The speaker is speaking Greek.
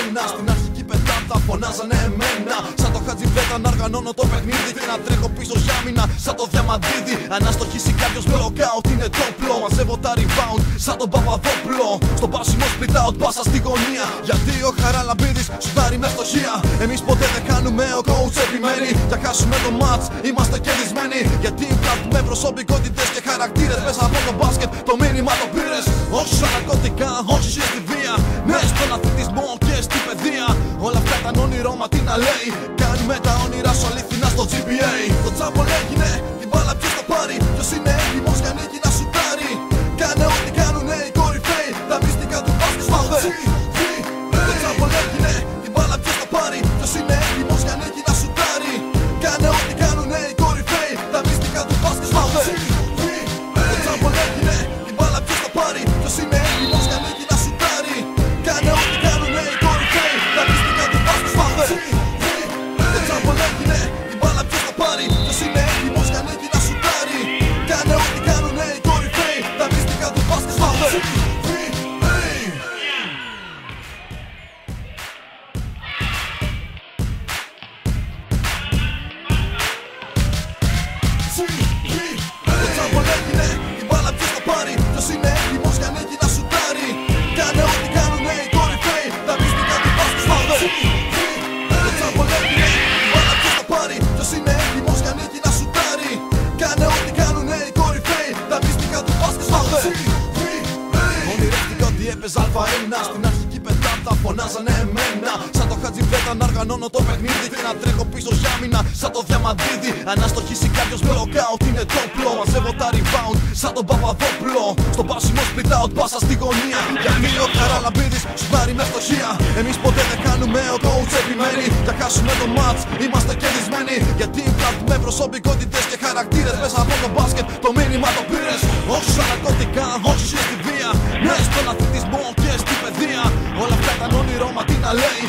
μένα. Στην αρχική πεντάδα φωνάζανε εμένα. Σαν το Χατζιβέτα να οργανώνω το παιχνίδι και να τρέχω πίσω για μήνα σαν το Διαμαντίδη. Αν αστοχήσει κάποιος με lockout είναι το όπλο. Μαζεύω τα rebound σαν τον Παπαδόπουλο. Στο πάσιμο σπιτάω πάσα στη γωνία. Γιατί ο Χαραλαμπίδης σουτάρει με φτωχία. Εμείς ποτέ δεν κάνουμε, ο coach επιμένει. Για χάσουμε το match είμαστε κερδισμένοι. Γιατί υπάρχουμε προσωπικότητες και χαρακτήρες. Μέσα από το μπάσκετ το μήνυμα το πήρες. Όχι στα ναρκωτικά, όχι στη βία. Ναι στον αθλητισμό και στην παιδεία. Όλα αυτά ήταν όνειρο, μα τι να λέει. Κάνουμε τα όνειρα σου αλήθινα στο GBA. Το τσάμπολ έγινε, την μπάλα ποιος θα πάρει. Ποιος είναι έτοιμος για νίκη να σουτάρει. Κάνε ό,τι κάνουνε οι κορυφαίοι. Τα μυστικά του μπάσκετ σπάμε. Το τσάμπολ έγινε, την μπάλα ποιος θα πάρει. Ποιος είναι έτοιμος για νίκη να σουτάρει. Κάνε ό,τι κάνουνε οι κορυφαίοι. Τα μυστικά του μπάσκετ σπάμε. Το τσάμπολ έγινε, την μπάλα ποιος θα πάρει. Ποιος είναι έτοιμος για νίκη να σουτάρει. Κάνε ό,τι κάνουνε οι κορυφαίοι. Τα μυστικά του μπάσκετ σπάμε. Το τσάμπολ έγινε, την μπάλα ποιος θα πάρει. Ποιος είναι έτοιμος για νίκη να σουτάρει. Κάνε ό,τι κάνουνε οι κορυφαίοι. Τα μυστικά του μπάσκετ σπάμε. Το τσάμπολ έγινε, την μπάλα ποιος θα πάρει. Ποιος είναι έτοιμος για νίκη να σουτάρει. Κάνε ό,τι κάνουνε οι κορυφαίοι. Τα μυστικά του μπάσκετ σπάμε. Το τσάμπολ έγινε, την μπάλα ποιος θα πάρει. Ποιος είναι έτοιμος για νίκη να σουτάρει. Κάνε ό,τι κάνουνε οι κορυφαίοι. Τα μυστικά του μπάσκετ σπάμε. Ονειρεύτηκα ότι έπαιζα Α1. Στην αρχική πεντάδα φωνάζανε εμένα. Σαν το Χατζιβέτα να οργανώνω το παιχνίδι και να τρέχω πίσω για μήνα σαν το Διαμαντίδη. Αν αστοχήσει κάποιος με lockout είναι το όπλο. Μαζεύω τα rebound σαν τον Παπαδόπουλο. Στο πάσιμο σπιτάω πάσα στη γωνία. Γιατί ο Χαραλαμπίδης σουτάρει με φτωχία. Εμείς ποτέ δεν κάνουμε, ο coach επιμένει. Για χάσουμε το match είμαστε κερδισμένοι. Γιατί υπάρχουμε προσωπικότητες και χαρακτήρες. Μέσα από το μπάσκετ το μήνυμα το πήρες. Όχι στα ναρκωτικά, όχι στη βία. Ναι στον αθλητισμό και στην παιδεία. Όλα αυτά ήταν όνειρο, μα τι να λέει.